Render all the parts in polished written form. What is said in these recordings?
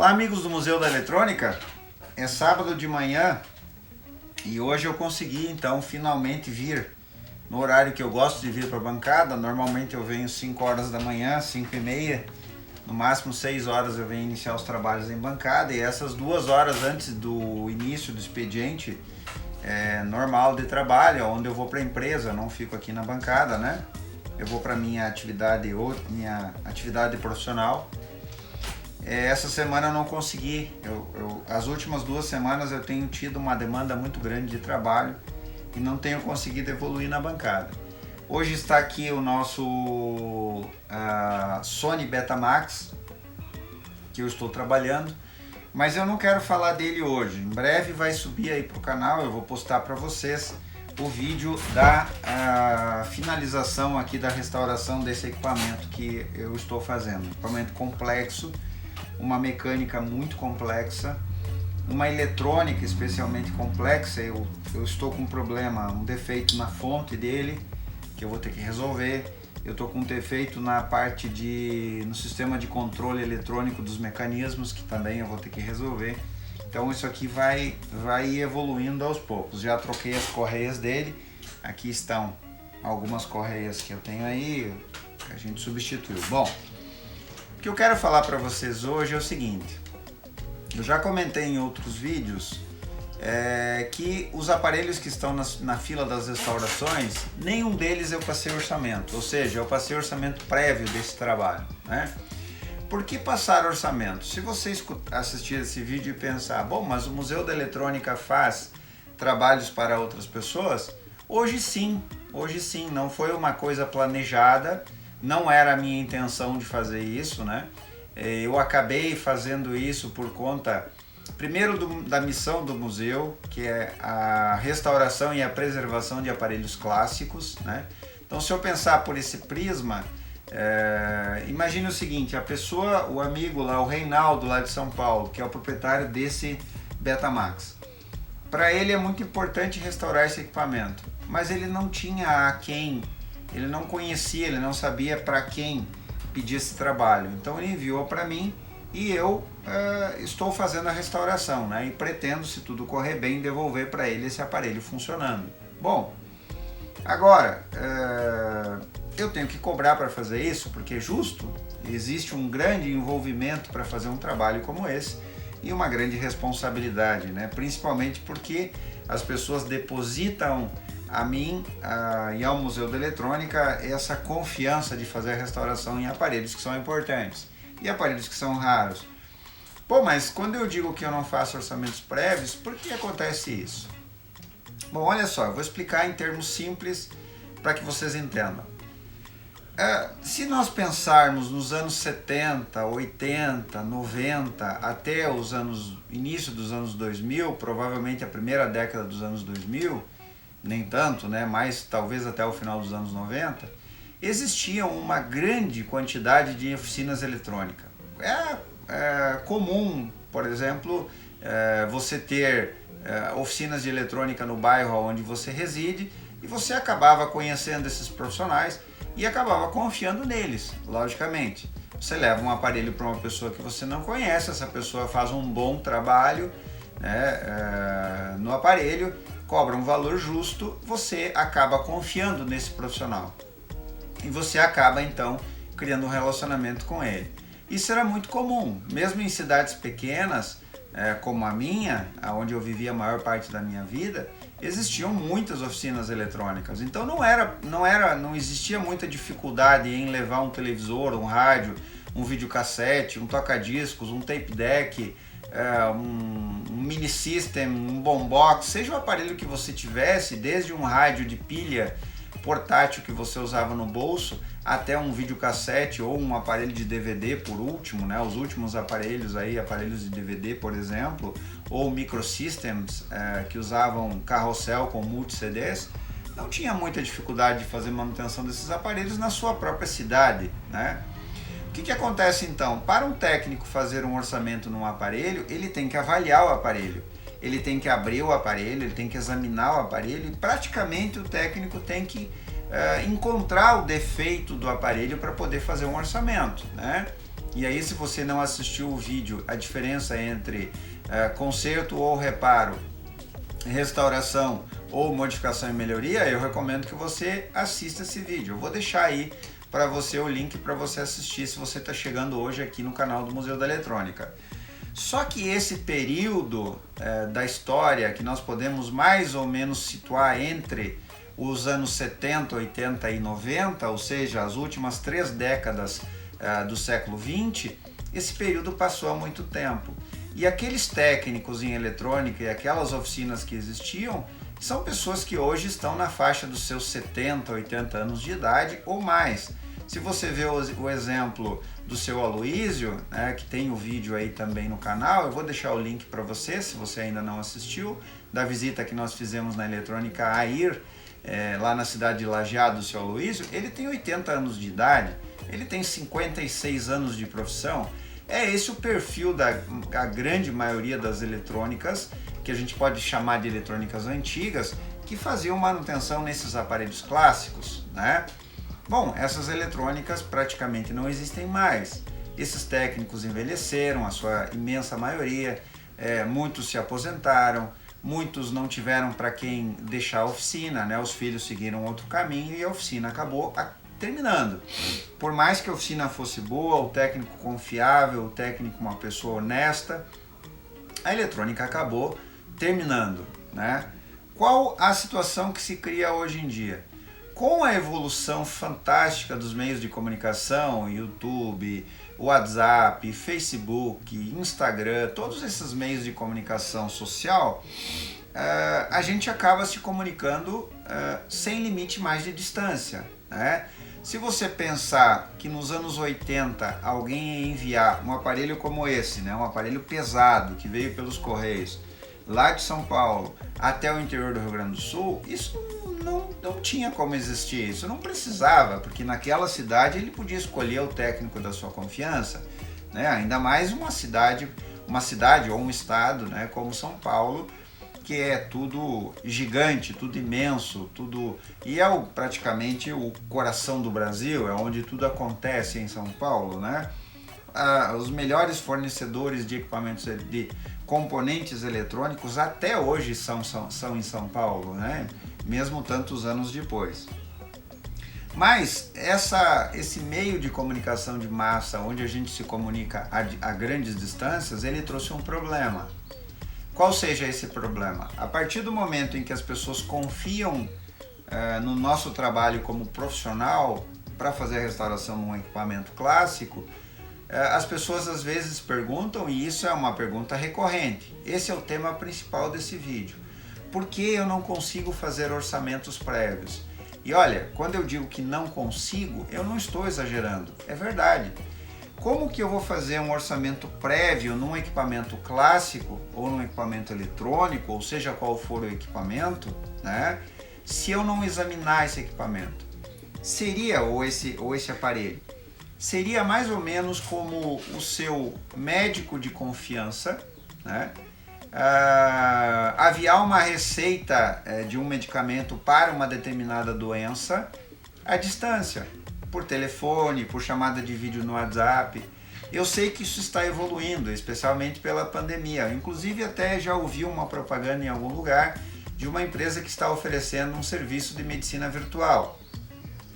Olá, amigos do Museu da Eletrônica. É sábado de manhã e hoje eu consegui então finalmente vir no horário que eu gosto de vir para a bancada. Normalmente eu venho 5 horas da manhã, 5h30, no máximo 6 horas eu venho iniciar os trabalhos em bancada, e essas 2 horas antes do início do expediente normal de trabalho, onde eu vou para a empresa, não fico aqui na bancada, né? Eu vou para minha atividade profissional. Essa semana eu não consegui, as últimas 2 semanas eu tenho tido uma demanda muito grande de trabalho e não tenho conseguido evoluir na bancada. Hoje está aqui o nosso Sony Betamax, que eu estou trabalhando, mas eu não quero falar dele hoje. Em breve vai subir aí para o canal, eu vou postar para vocês o vídeo da finalização aqui da restauração desse equipamento que eu estou fazendo. Equipamento complexo, uma mecânica muito complexa, uma eletrônica especialmente complexa. Eu estou com um problema, um defeito na fonte dele, que eu vou ter que resolver. Eu estou com um defeito na parte no sistema de controle eletrônico dos mecanismos, que também eu vou ter que resolver. Então isso aqui vai evoluindo aos poucos. Já troquei as correias dele. Aqui estão algumas correias que eu tenho aí, que a gente substituiu. Bom, o que eu quero falar para vocês hoje é o seguinte. Eu já comentei em outros vídeos que os aparelhos que estão na fila das restaurações, nenhum deles eu passei orçamento. Ou seja, eu passei orçamento prévio desse trabalho, né? Por que passar orçamento? Se você assistir esse vídeo e pensar, bom, mas o Museu da Eletrônica faz trabalhos para outras pessoas, hoje sim, não foi uma coisa planejada, não era a minha intenção de fazer isso, né? Eu acabei fazendo isso por conta, primeiro, da missão do museu, que é a restauração e a preservação de aparelhos clássicos, né? Então, se eu pensar por esse prisma, imagine o seguinte: o amigo lá, o Reinaldo lá de São Paulo, que é o proprietário desse Betamax, para ele é muito importante restaurar esse equipamento, mas ele não tinha a quem, ele não conhecia, ele não sabia para quem pedir esse trabalho. Então ele enviou para mim e eu estou fazendo a restauração, né? E pretendo, se tudo correr bem, devolver para ele esse aparelho funcionando. Bom, agora eu tenho que cobrar para fazer isso, porque é justo. Existe um grande envolvimento para fazer um trabalho como esse e uma grande responsabilidade, né? Principalmente porque as pessoas depositam a mim e ao Museu da Eletrônica essa confiança de fazer a restauração em aparelhos que são importantes e aparelhos que são raros. Bom, mas quando eu digo que eu não faço orçamentos prévios, por que acontece isso? Bom, olha só, eu vou explicar em termos simples para que vocês entendam. Se nós pensarmos nos anos 70, 80, 90, até início dos anos 2000, provavelmente a primeira década dos anos 2000, nem tanto, né? Mas talvez até o final dos anos 90, existia uma grande quantidade de oficinas eletrônicas. É comum, por exemplo, você ter oficinas de eletrônica no bairro onde você reside, e você acabava conhecendo esses profissionais e acabava confiando neles, logicamente. Você leva um aparelho para uma pessoa que você não conhece, essa pessoa faz um bom trabalho, né, no aparelho, cobra um valor justo, você acaba confiando nesse profissional e você acaba então criando um relacionamento com ele. Isso era muito comum, mesmo em cidades pequenas, como a minha, onde eu vivia a maior parte da minha vida, existiam muitas oficinas eletrônicas. Então não existia muita dificuldade em levar um televisor, um rádio, um videocassete, um toca-discos, um tape deck, um mini system, um boombox, seja o aparelho que você tivesse, desde um rádio de pilha portátil que você usava no bolso, até um videocassete ou um aparelho de DVD, por último, né? Os últimos aparelhos aí, aparelhos de DVD, por exemplo, ou microsystems que usavam carrossel com multi-CDs, não tinha muita dificuldade de fazer manutenção desses aparelhos na sua própria cidade, né? O que acontece então? Para um técnico fazer um orçamento num aparelho, ele tem que avaliar o aparelho, ele tem que abrir o aparelho, ele tem que examinar o aparelho, e praticamente o técnico tem que encontrar o defeito do aparelho para poder fazer um orçamento, né? E aí, se você não assistiu o vídeo, a diferença entre conserto ou reparo, restauração ou modificação e melhoria, eu recomendo que você assista esse vídeo. Eu vou deixar aí para você o link para você assistir se você está chegando hoje aqui no canal do Museu da Eletrônica. Só que esse período da história que nós podemos mais ou menos situar entre os anos 70, 80 e 90, ou seja, as últimas 3 décadas do século 20, esse período passou há muito tempo. E aqueles técnicos em eletrônica e aquelas oficinas que existiam, são pessoas que hoje estão na faixa dos seus 70, 80 anos de idade ou mais. Se você vê o exemplo do seu Aloísio, né, que tem o vídeo aí também no canal, eu vou deixar o link para você, se você ainda não assistiu, da visita que nós fizemos na Eletrônica AIR, lá na cidade de Lajeado, do seu Aloísio. Ele tem 80 anos de idade, ele tem 56 anos de profissão. É esse o perfil da grande maioria das eletrônicas, que a gente pode chamar de eletrônicas antigas, que faziam manutenção nesses aparelhos clássicos, né? Bom, essas eletrônicas praticamente não existem mais. Esses técnicos envelheceram, a sua imensa maioria, muitos se aposentaram, muitos não tiveram para quem deixar a oficina, né? Os filhos seguiram outro caminho e a oficina acabou terminando. Por mais que a oficina fosse boa, o técnico confiável, o técnico uma pessoa honesta, a eletrônica acabou terminando, né? Qual a situação que se cria hoje em dia? Com a evolução fantástica dos meios de comunicação, YouTube, WhatsApp, Facebook, Instagram, todos esses meios de comunicação social, a gente acaba se comunicando sem limite mais de distância, né? Se você pensar que nos anos 80 alguém ia enviar um aparelho como esse, né, um aparelho pesado que veio pelos Correios, lá de São Paulo até o interior do Rio Grande do Sul, isso não tinha como existir, isso não precisava, porque naquela cidade ele podia escolher o técnico da sua confiança, né? Ainda mais uma cidade ou um estado, né, como São Paulo, que é tudo gigante, tudo imenso, tudo, e é praticamente o coração do Brasil, é onde tudo acontece em São Paulo, né? Os melhores fornecedores de equipamentos de componentes eletrônicos até hoje são em São Paulo, né? Mesmo tantos anos depois. Mas esse meio de comunicação de massa, onde a gente se comunica a grandes distâncias, ele trouxe um problema. Qual seja esse problema? A partir do momento em que as pessoas confiam no nosso trabalho como profissional para fazer a restauração num equipamento clássico, as pessoas às vezes perguntam, e isso é uma pergunta recorrente. Esse é o tema principal desse vídeo. Por que eu não consigo fazer orçamentos prévios? E olha, quando eu digo que não consigo, eu não estou exagerando, é verdade. Como que eu vou fazer um orçamento prévio num equipamento clássico ou num equipamento eletrônico, ou seja qual for o equipamento, né, se eu não examinar esse equipamento? Ou esse aparelho? Seria mais ou menos como o seu médico de confiança, né, aviar uma receita de um medicamento para uma determinada doença à distância, por telefone, por chamada de vídeo no WhatsApp. Eu sei que isso está evoluindo, especialmente pela pandemia. Inclusive até já ouvi uma propaganda em algum lugar de uma empresa que está oferecendo um serviço de medicina virtual,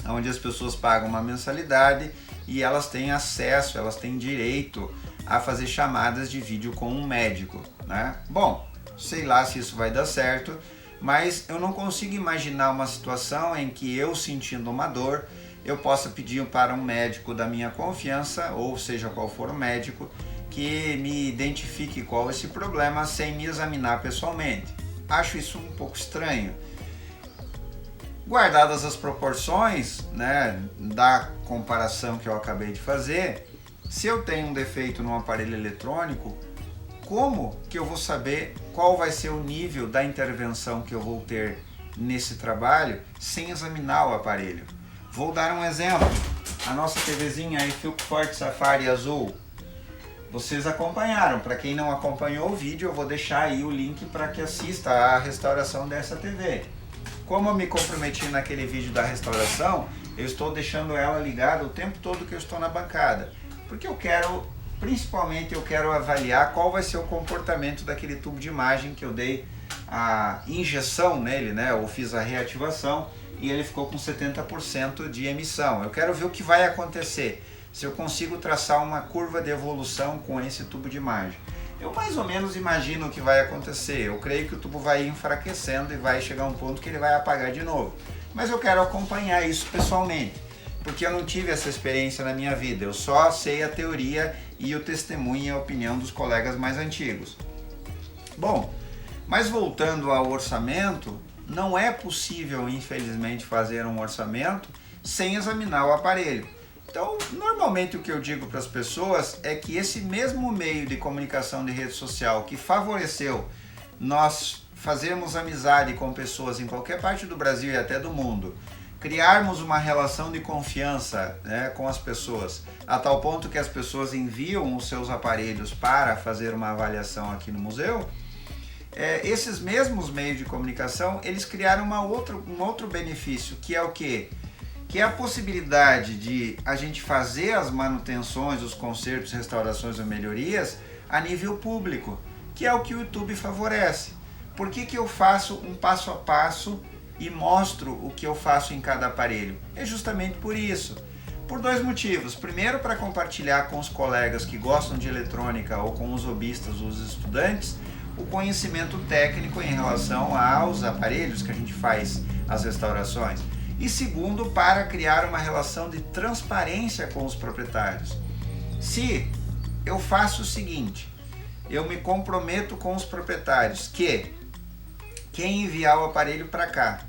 onde as pessoas pagam uma mensalidade e elas têm acesso, elas têm direito a fazer chamadas de vídeo com um médico, né? Bom, sei lá se isso vai dar certo, mas eu não consigo imaginar uma situação em que eu, sentindo uma dor, eu possa pedir para um médico da minha confiança, ou seja qual for o médico, que me identifique qual é esse problema sem me examinar pessoalmente. Acho isso um pouco estranho. Guardadas as proporções, né, da comparação que eu acabei de fazer, se eu tenho um defeito num aparelho eletrônico, como que eu vou saber qual vai ser o nível da intervenção que eu vou ter nesse trabalho sem examinar o aparelho? Vou dar um exemplo. A nossa TVzinha aí, Philco-Forte Safari azul, vocês acompanharam. Para quem não acompanhou o vídeo, eu vou deixar aí o link para que assista à restauração dessa TV. Como eu me comprometi naquele vídeo da restauração, eu estou deixando ela ligada o tempo todo que eu estou na bancada, Porque principalmente eu quero avaliar qual vai ser o comportamento daquele tubo de imagem que eu dei a injeção nele, né? Eu fiz a reativação e ele ficou com 70% de emissão. Eu quero ver o que vai acontecer, se eu consigo traçar uma curva de evolução com esse tubo de imagem. Eu mais ou menos imagino o que vai acontecer. Eu creio que o tubo vai enfraquecendo e vai chegar a um ponto que ele vai apagar de novo. Mas eu quero acompanhar isso pessoalmente, porque eu não tive essa experiência na minha vida. Eu só sei a teoria e o testemunho e a opinião dos colegas mais antigos. Bom, mas voltando ao orçamento, não é possível, infelizmente, fazer um orçamento sem examinar o aparelho. Então, normalmente o que eu digo para as pessoas é que esse mesmo meio de comunicação de rede social que favoreceu nós fazermos amizade com pessoas em qualquer parte do Brasil e até do mundo, criarmos uma relação de confiança, né, com as pessoas, a tal ponto que as pessoas enviam os seus aparelhos para fazer uma avaliação aqui no museu, esses mesmos meios de comunicação, eles criaram um outro benefício, que é o quê? Que é a possibilidade de a gente fazer as manutenções, os consertos, restaurações ou melhorias a nível público, que é o que o YouTube favorece. Por que eu faço um passo a passo e mostro o que eu faço em cada aparelho? É justamente por isso. Por dois motivos. Primeiro, para compartilhar com os colegas que gostam de eletrônica ou com os hobbyistas, os estudantes, o conhecimento técnico em relação aos aparelhos que a gente faz as restaurações. E segundo, para criar uma relação de transparência com os proprietários. Se eu faço o seguinte, eu me comprometo com os proprietários que quem enviar o aparelho para cá,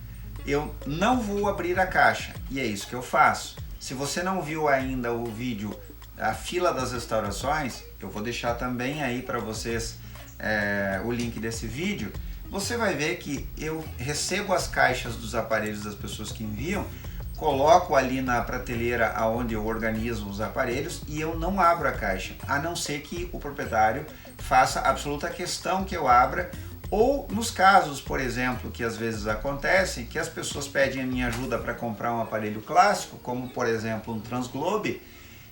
eu não vou abrir a caixa, e é isso que eu faço. Se você não viu ainda o vídeo, a fila das restaurações, eu vou deixar também aí para vocês o link desse vídeo. Você vai ver que eu recebo as caixas dos aparelhos das pessoas que enviam, coloco ali na prateleira onde eu organizo os aparelhos e eu não abro a caixa, a não ser que o proprietário faça absoluta questão que eu abra, ou nos casos, por exemplo, que às vezes acontecem, que as pessoas pedem a minha ajuda para comprar um aparelho clássico, como por exemplo um Transglobe,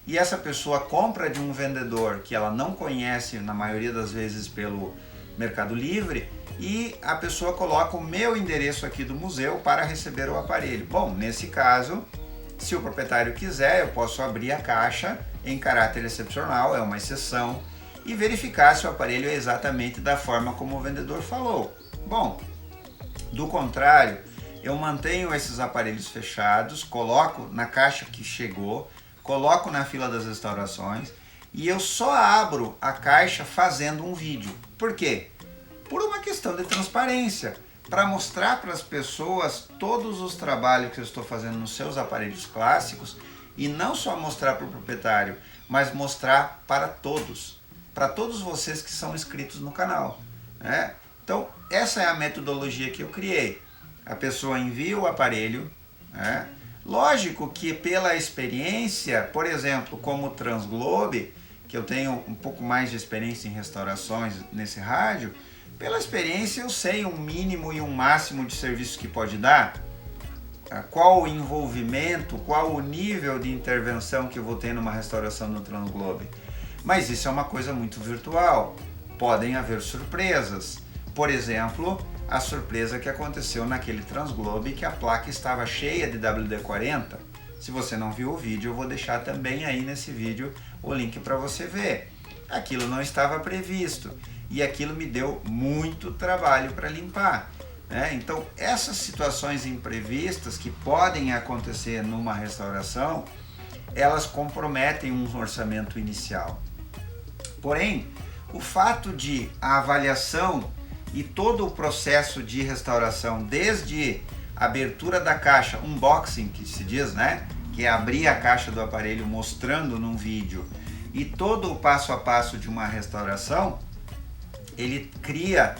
e essa pessoa compra de um vendedor que ela não conhece, na maioria das vezes pelo Mercado Livre, e a pessoa coloca o meu endereço aqui do museu para receber o aparelho. Bom, nesse caso, se o proprietário quiser, eu posso abrir a caixa em caráter excepcional, é uma exceção, e verificar se o aparelho é exatamente da forma como o vendedor falou. Bom, do contrário, eu mantenho esses aparelhos fechados, coloco na caixa que chegou, coloco na fila das restaurações e eu só abro a caixa fazendo um vídeo. Por quê? Por uma questão de transparência, para mostrar para as pessoas todos os trabalhos que eu estou fazendo nos seus aparelhos clássicos e não só mostrar para o proprietário, mas mostrar para todos vocês que são inscritos no canal, né? Então, essa é a metodologia que eu criei. A pessoa envia o aparelho, né? Lógico que pela experiência, por exemplo, como o Transglobe, que eu tenho um pouco mais de experiência em restaurações nesse rádio, pela experiência eu sei um mínimo e um máximo de serviço que pode dar, qual o envolvimento, qual o nível de intervenção que eu vou ter numa restauração no Transglobe. Mas isso é uma coisa muito virtual, podem haver surpresas. Por exemplo, a surpresa que aconteceu naquele Transglobe, que a placa estava cheia de WD-40. Se você não viu o vídeo, eu vou deixar também aí nesse vídeo o link para você ver. Aquilo não estava previsto e aquilo me deu muito trabalho para limpar, né? Então, essas situações imprevistas que podem acontecer numa restauração, elas comprometem um orçamento inicial. Porém, o fato de a avaliação e todo o processo de restauração, desde a abertura da caixa, unboxing que se diz, né? Que é abrir a caixa do aparelho mostrando num vídeo, e todo o passo a passo de uma restauração, ele cria,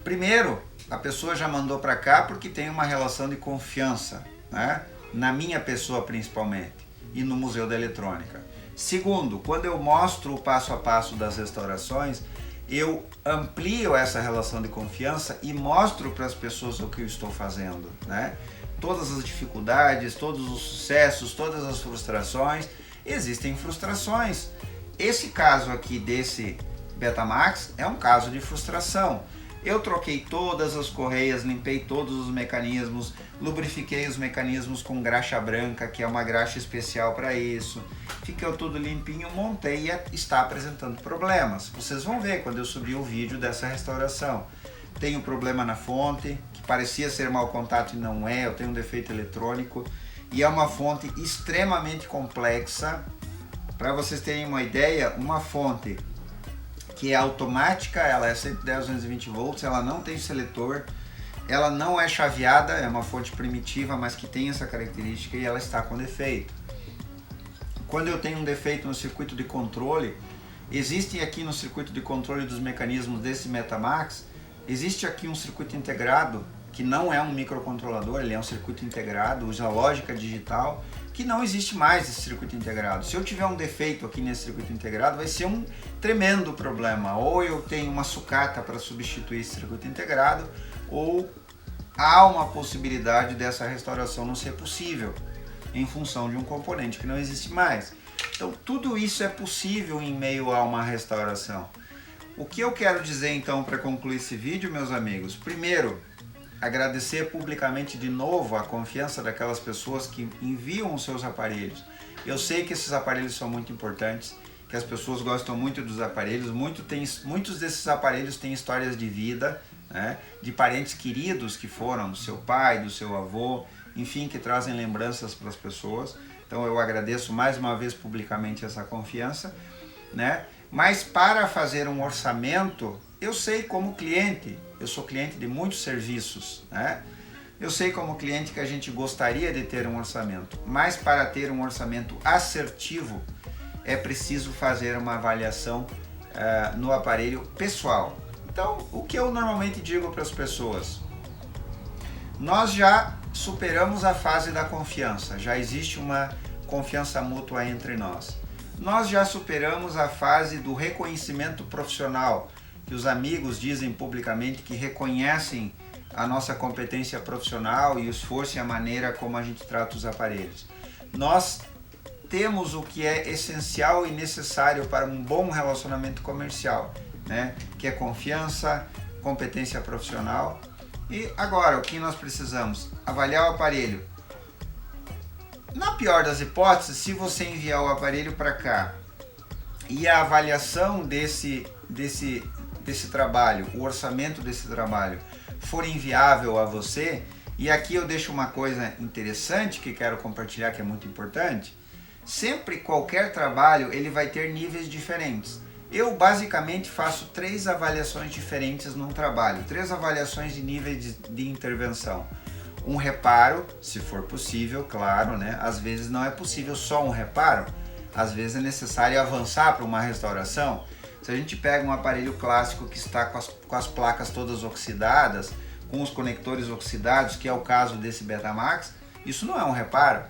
primeiro, a pessoa já mandou para cá porque tem uma relação de confiança, né? Na minha pessoa principalmente, e no Museu da Eletrônica. Segundo, quando eu mostro o passo a passo das restaurações, eu amplio essa relação de confiança e mostro para as pessoas o que eu estou fazendo, né? Todas as dificuldades, todos os sucessos, todas as frustrações, existem frustrações. Esse caso aqui desse Betamax é um caso de frustração. Eu troquei todas as correias, limpei todos os mecanismos, lubrifiquei os mecanismos com graxa branca, que é uma graxa especial para isso. Ficou tudo limpinho, montei e está apresentando problemas. Vocês vão ver quando eu subir o vídeo dessa restauração. Tenho problema na fonte, que parecia ser mau contato e não é, eu tenho um defeito eletrônico. E é uma fonte extremamente complexa. Para vocês terem uma ideia, uma fonte que é automática, ela é 110 220 volts, ela não tem seletor, ela não é chaveada, é uma fonte primitiva, mas que tem essa característica e ela está com defeito. Quando eu tenho um defeito no circuito de controle, existe aqui no circuito de controle dos mecanismos desse Betamax, existe aqui um circuito integrado, que não é um microcontrolador, ele é um circuito integrado, usa lógica digital, que não existe mais esse circuito integrado. Se eu tiver um defeito aqui nesse circuito integrado, vai ser um tremendo problema. Ou eu tenho uma sucata para substituir esse circuito integrado, ou há uma possibilidade dessa restauração não ser possível, em função de um componente que não existe mais. Então tudo isso é possível em meio a uma restauração. O que eu quero dizer então para concluir esse vídeo, meus amigos? Primeiro, agradecer publicamente de novo a confiança daquelas pessoas que enviam os seus aparelhos. Eu sei que esses aparelhos são muito importantes, que as pessoas gostam muito dos aparelhos, muitos desses aparelhos têm histórias de vida, né, de parentes queridos que foram, do seu pai, do seu avô, enfim, que trazem lembranças para as pessoas. Então eu agradeço mais uma vez publicamente essa confiança, né? Mas para fazer um orçamento, eu sei como cliente, eu sou cliente de muitos serviços, né? Eu sei como cliente que a gente gostaria de ter um orçamento, mas para ter um orçamento assertivo é preciso fazer uma avaliação no aparelho pessoal. Então, o que eu normalmente digo para as pessoas? Nós já superamos a fase da confiança, já existe uma confiança mútua entre nós. Nós já superamos a fase do reconhecimento profissional, que os amigos dizem publicamente que reconhecem a nossa competência profissional e o esforço e a maneira como a gente trata os aparelhos. Nós temos o que é essencial e necessário para um bom relacionamento comercial, né? Que é confiança, competência profissional. E agora, o que nós precisamos? Avaliar o aparelho. Na pior das hipóteses, se você enviar o aparelho para cá e a avaliação desse trabalho, o orçamento desse trabalho for inviável a você, e aqui eu deixo uma coisa interessante que quero compartilhar, que é muito importante. Sempre qualquer trabalho ele vai ter níveis diferentes. Eu basicamente faço 3 avaliações diferentes num trabalho, 3 avaliações de níveis de intervenção. Um reparo, se for possível, claro, né? Às vezes não é possível só um reparo, às vezes é necessário avançar para uma restauração. Se a gente pega um aparelho clássico que está com as placas todas oxidadas, com os conectores oxidados, que é o caso desse Betamax, isso não é um reparo.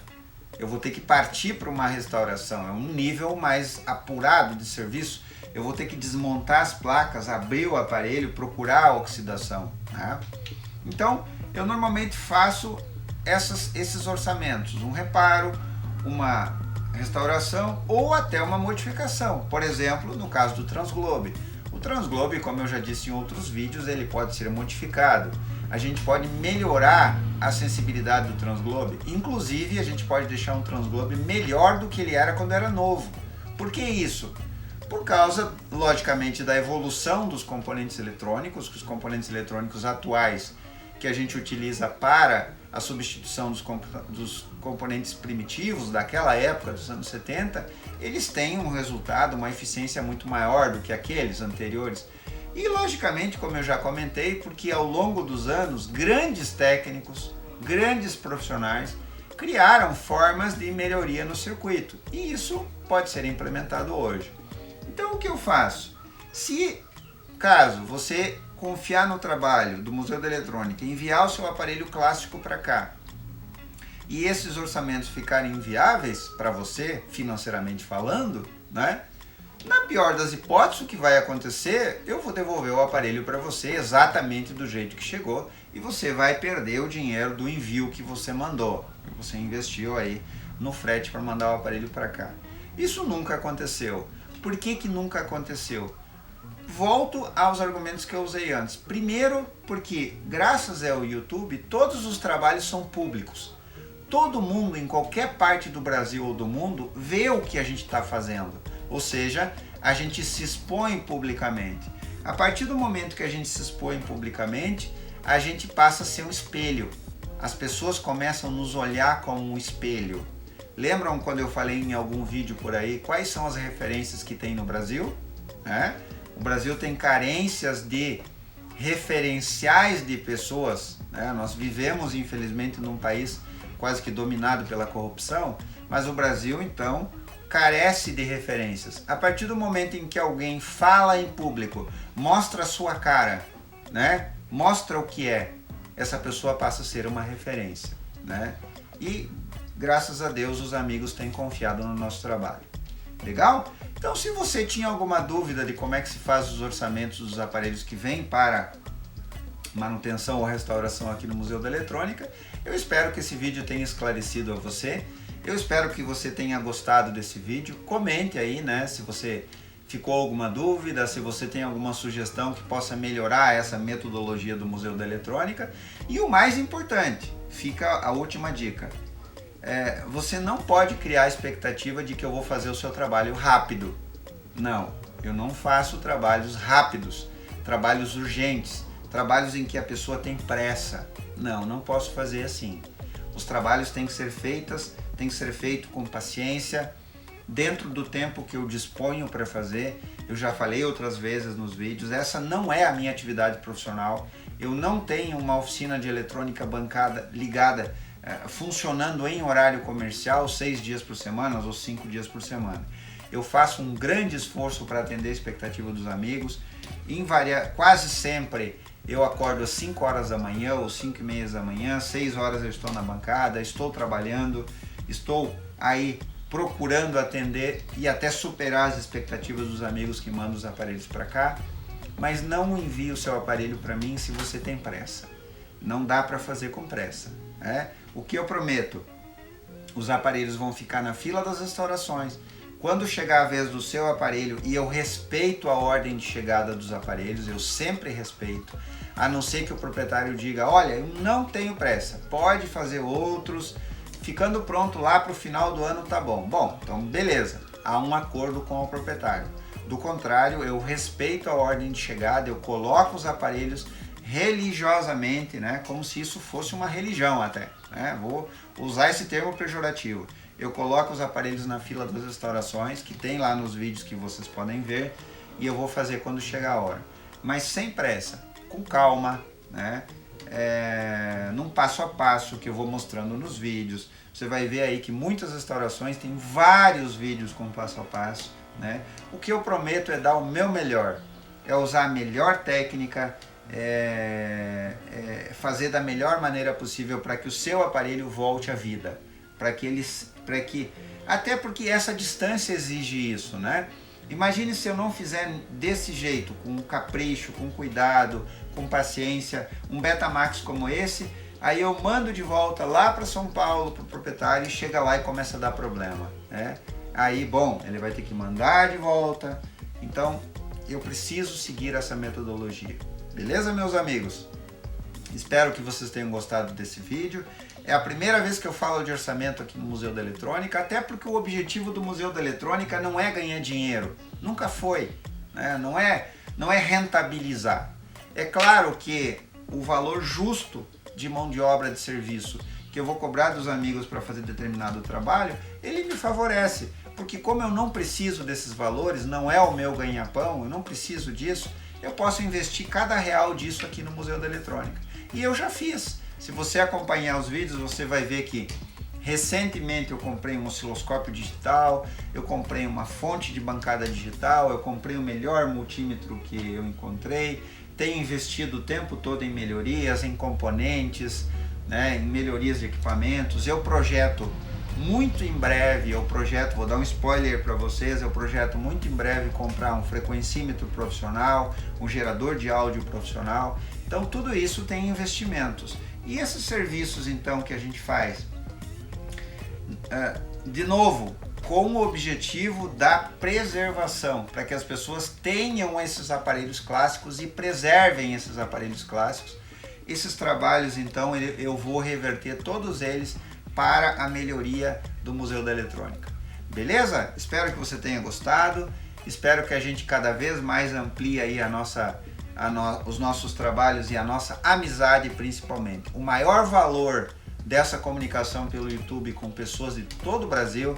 Eu vou ter que partir para uma restauração, é um nível mais apurado de serviço. Eu vou ter que desmontar as placas, abrir o aparelho, procurar a oxidação, né? Então, eu normalmente faço esses orçamentos, um reparo, uma restauração ou até uma modificação. Por exemplo, no caso do Transglobe. O Transglobe, como eu já disse em outros vídeos, ele pode ser modificado. A gente pode melhorar a sensibilidade do Transglobe. Inclusive, a gente pode deixar um Transglobe melhor do que ele era quando era novo. Por que isso? Por causa, logicamente, da evolução dos componentes eletrônicos, que os componentes eletrônicos atuais que a gente utiliza para a substituição dos componentes primitivos daquela época, dos anos 70, eles têm um resultado, uma eficiência muito maior do que aqueles anteriores. E logicamente, como eu já comentei, porque ao longo dos anos, grandes técnicos, grandes profissionais criaram formas de melhoria no circuito. E isso pode ser implementado hoje. Então o que eu faço? Se caso você confiar no trabalho do Museu da Eletrônica, enviar o seu aparelho clássico para cá, e esses orçamentos ficarem inviáveis para você, financeiramente falando, né? Na pior das hipóteses, o que vai acontecer, eu vou devolver o aparelho para você exatamente do jeito que chegou e você vai perder o dinheiro do envio que você mandou, que você investiu aí no frete para mandar o aparelho para cá. Isso nunca aconteceu. Por que que nunca aconteceu? Volto aos argumentos que eu usei antes. Primeiro, porque graças ao YouTube, todos os trabalhos são públicos. Todo mundo, em qualquer parte do Brasil ou do mundo, vê o que a gente está fazendo. Ou seja, a gente se expõe publicamente. A partir do momento que a gente se expõe publicamente, a gente passa a ser um espelho. As pessoas começam a nos olhar como um espelho. Lembram quando eu falei em algum vídeo por aí, quais são as referências que tem no Brasil? O Brasil tem carências de referenciais de pessoas. Nós vivemos, infelizmente, num país quase que dominado pela corrupção, mas o Brasil, então, carece de referências. A partir do momento em que alguém fala em público, mostra a sua cara, mostra o que é, essa pessoa passa a ser uma referência. E, graças a Deus, os amigos têm confiado no nosso trabalho. Legal? Então, se você tinha alguma dúvida de como é que se faz os orçamentos dos aparelhos que vêm para manutenção ou restauração aqui no Museu da Eletrônica, eu espero que esse vídeo tenha esclarecido a você. Eu espero que você tenha gostado desse vídeo. Comente aí, se você ficou alguma dúvida, se você tem alguma sugestão que possa melhorar essa metodologia do Museu da Eletrônica. E o mais importante, fica a última dica. Você não pode criar a expectativa de que eu vou fazer o seu trabalho rápido. Não, eu não faço trabalhos rápidos, trabalhos urgentes, trabalhos em que a pessoa tem pressa. Não posso fazer assim. Os trabalhos têm que ser feitos com paciência, dentro do tempo que eu disponho para fazer. Eu já falei outras vezes nos vídeos, essa não é a minha atividade profissional. Eu não tenho uma oficina de eletrônica ligada, funcionando em horário comercial 6 dias por semana ou 5 dias por semana. Eu faço um grande esforço para atender a expectativa dos amigos. Quase sempre eu acordo às 5 horas da manhã ou 5 e meia da manhã, 6 horas eu estou na bancada, estou trabalhando, estou aí procurando atender e até superar as expectativas dos amigos que mandam os aparelhos para cá, mas não envie o seu aparelho para mim se você tem pressa. Não dá para fazer com pressa. O que eu prometo? Os aparelhos vão ficar na fila das restaurações. Quando chegar a vez do seu aparelho, e eu respeito a ordem de chegada dos aparelhos, eu sempre respeito, a não ser que o proprietário diga, olha, eu não tenho pressa, pode fazer outros, ficando pronto lá para o final do ano tá bom. Bom, então beleza, há um acordo com o proprietário. Do contrário, eu respeito a ordem de chegada, eu coloco os aparelhos religiosamente, como se isso fosse uma religião até, vou usar esse termo pejorativo. Eu coloco os aparelhos na fila das restaurações, que tem lá nos vídeos que vocês podem ver, e eu vou fazer quando chegar a hora. Mas sem pressa, com calma, num passo a passo que eu vou mostrando nos vídeos. Você vai ver aí que muitas restaurações têm vários vídeos com passo a passo. O que eu prometo é dar o meu melhor, é usar a melhor técnica, fazer da melhor maneira possível para que o seu aparelho volte à vida, até porque essa distância exige isso, Imagine se eu não fizer desse jeito, com capricho, com cuidado, com paciência, um Betamax como esse, aí eu mando de volta lá para São Paulo para o proprietário e chega lá e começa a dar problema, Aí, bom, ele vai ter que mandar de volta. Então, eu preciso seguir essa metodologia. Beleza, meus amigos? Espero que vocês tenham gostado desse vídeo. É a primeira vez que eu falo de orçamento aqui no Museu da Eletrônica, até porque o objetivo do Museu da Eletrônica não é ganhar dinheiro. Nunca foi. Não é rentabilizar. É claro que o valor justo de mão de obra de serviço que eu vou cobrar dos amigos para fazer determinado trabalho, ele me favorece. Porque como eu não preciso desses valores, não é o meu ganha-pão, eu não preciso disso, eu posso investir cada real disso aqui no Museu da Eletrônica. E eu já fiz. Se você acompanhar os vídeos, você vai ver que recentemente eu comprei um osciloscópio digital, eu comprei uma fonte de bancada digital, eu comprei o melhor multímetro que eu encontrei, tenho investido o tempo todo em melhorias, em componentes, em melhorias de equipamentos. Eu projeto muito em breve, vou dar um spoiler para vocês, eu projeto muito em breve comprar um frequencímetro profissional, um gerador de áudio profissional. Então tudo isso tem investimentos. E esses serviços então que a gente faz, de novo, com o objetivo da preservação, para que as pessoas tenham esses aparelhos clássicos e preservem esses aparelhos clássicos. Esses trabalhos, então, eu vou reverter todos eles para a melhoria do Museu da Eletrônica. Beleza? Espero que você tenha gostado, espero que a gente cada vez mais amplie aí os nossos trabalhos e a nossa amizade principalmente. O maior valor dessa comunicação pelo YouTube com pessoas de todo o Brasil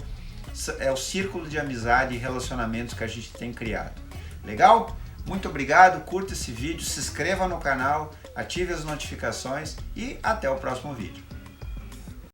é o círculo de amizade e relacionamentos que a gente tem criado. Legal? Muito obrigado, curta esse vídeo, se inscreva no canal, ative as notificações e até o próximo vídeo.